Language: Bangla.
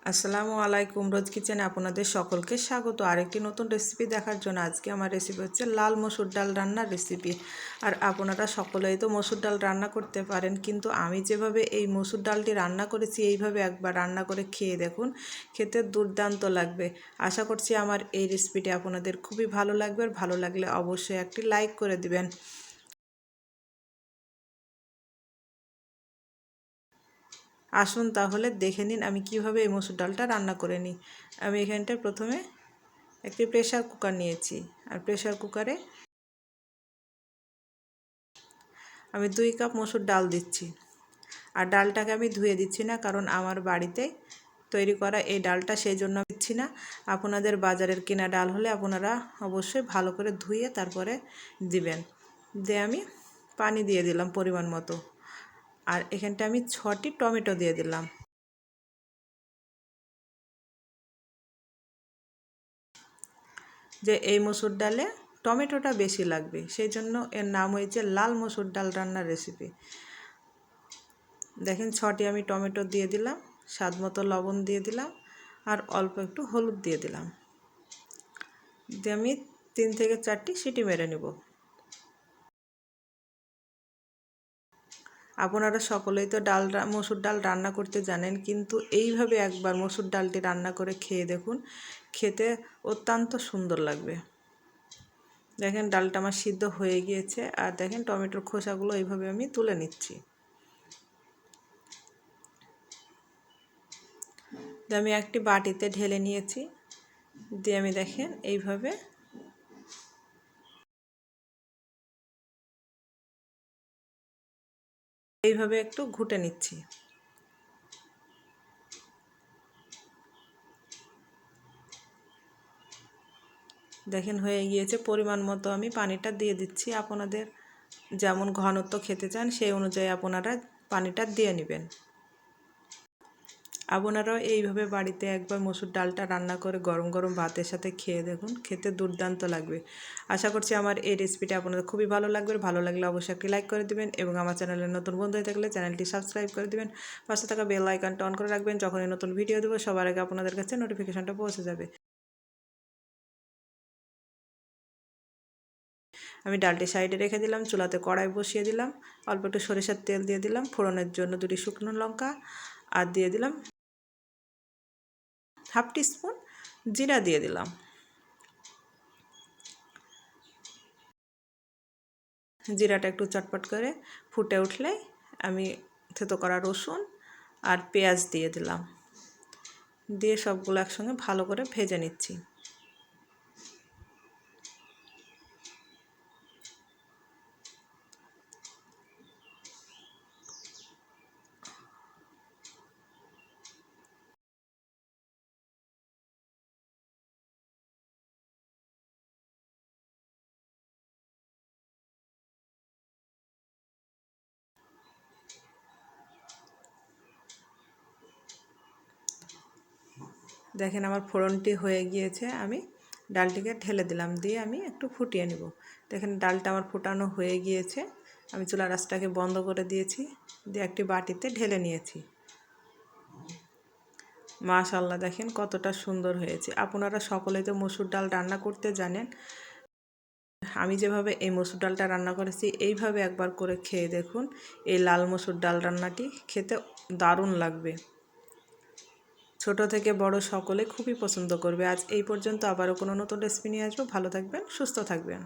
আসসালামু আলাইকুম। রোজ কিচেনে আপনাদের সকলকে স্বাগত। আরেকটি নতুন রেসিপি দেখার জন্য আজকে আমার রেসিপি হচ্ছে লাল মসুর ডাল রান্নার রেসিপি। আর আপনারা সকলেই তো মসুর ডাল রান্না করতে পারেন, কিন্তু আমি যেভাবে এই মসুর ডালটি রান্না করেছি এইভাবে একবার রান্না করে খেয়ে দেখুন, খেতে দুর্দান্ত লাগবে। আশা করছি আমার এই রেসিপিটি আপনাদের খুবই ভালো লাগবে, আর ভালো লাগলে অবশ্যই একটি লাইক করে দিবেন। আসুন তাহলে দেখে নিন আমি কিভাবে এই মসুর ডালটা রান্না করে নিই। আমি এখানটায় প্রথমে একটি প্রেসার কুকার নিয়েছি, আর প্রেসার কুকারে আমি 2 কাপ মসুর ডাল দিচ্ছি। আর ডালটাকে আমি ধুয়ে দিচ্ছি না, কারণ আমার বাড়িতে তৈরি করা এই ডালটা, সেই জন্য দিচ্ছি না। আপনাদের বাজারের কেনা ডাল হলে আপনারা অবশ্যই ভালো করে ধুয়ে তারপরে দিবেন। দিয়ে আমি পানি দিয়ে দিলাম পরিমাণ মতো, আর এখানটা আমি 6টি টমেটো দিয়ে দিলাম। যে এই মসুর ডালে টমেটোটা বেশি লাগবে, সেই জন্য এর নাম হয়েছে লাল মসুর ডাল রান্নার রেসিপি। দেখেন 6টি আমি টমেটো দিয়ে দিলাম, স্বাদ মতো লবণ দিয়ে দিলাম, আর অল্প একটু হলুদ দিয়ে দিলাম। দিয়ে আমি 3 থেকে 4টি সিটি মেরে নেব। আপনারা সকলেই তো মসুর ডাল রান্না করতে জানেন, কিন্তু এইভাবে একবার মসুর ডালটি রান্না করে খেয়ে দেখুন, খেতে অত্যন্ত সুন্দর লাগবে। দেখেন ডালটা আমার সিদ্ধ হয়ে গিয়েছে, আর দেখেন টমেটোর খোসাগুলো এইভাবে আমি তুলে নিচ্ছি। দিয়ে আমি একটি বাটিতে ঢেলে নিয়েছি। দিয়ে আমি দেখেন এইভাবে একটু ঘুটে নিচ্ছি। দেখেন হয়ে গিয়েছে। পরিমাণ মতো আমি পানিটা দিয়ে দিচ্ছি। আপনাদের যেমন ঘনত্ব খেতে চান সেই অনুযায়ী আপনারা পানিটা দিয়ে নেবেন। আপনারাও এইভাবে বাড়িতে একবার মসুর ডালটা রান্না করে গরম গরম ভাতের সাথে খেয়ে দেখুন, খেতে দুর্দান্ত লাগবে। আশা করছি আমার এই রেসিপিটা আপনাদের খুবই ভালো লাগবে। ভালো লাগলে অবশ্যই একটি লাইক করে দিবেন, এবং আমার চ্যানেলের নতুন বন্ধু হয়ে থাকলে চ্যানেলটি সাবস্ক্রাইব করে দিবেন। পাশে থাকা বেল আইকনটা অন করে রাখবেন, যখনই নতুন ভিডিও দেবো সবার আগে আপনাদের কাছে নোটিফিকেশনটা পৌঁছে যাবে। আমি ডালটি সাইডে রেখে দিলাম। চুলাতে কড়াই বসিয়ে দিলাম, অল্প একটু সরিষার তেল দিয়ে দিলাম, ফোড়নের জন্য 2টি শুকনো লঙ্কা, আর দিয়ে দিলাম হাফ টিস্পুন জিরা দিয়ে দিলাম। জিরাটা একটু চটপট করে ফুটে উঠলে আমি থেতো করা রসুন আর পেঁয়াজ দিয়ে দিলাম। দিয়ে সবগুলো একসঙ্গে ভালো করে ভেজে নিচ্ছি। দেখেন আমার ফোড়নটি হয়ে গিয়েছে, আমি ডালটিকে ঢেলে দিলাম। দিয়ে আমি একটু ফুটিয়ে নেব। দেখেন ডালটা আমার ফোটানো হয়ে গিয়েছে। আমি চুলার আঁচটাকে বন্ধ করে দিয়েছি, দিয়ে একটি বাটিতে ঢেলে নিয়েছি। মাশাআল্লাহ, দেখেন কতটা সুন্দর হয়েছে। আপনারা সকলেই তো মসুর ডাল রান্না করতে জানেন। আমি যেভাবে এই মসুর ডালটা রান্না করেছি এইভাবে একবার করে খেয়ে দেখুন, এই লাল মসুর ডাল রান্নাটি খেতে দারুণ লাগবে। ছোট থেকে বড় সকলে খুবই পছন্দ করবে। আজ এই পর্যন্ত, আবারও কোনো নতুন রেসিপি নিয়ে আসবো। ভালো থাকবেন, সুস্থ থাকবেন।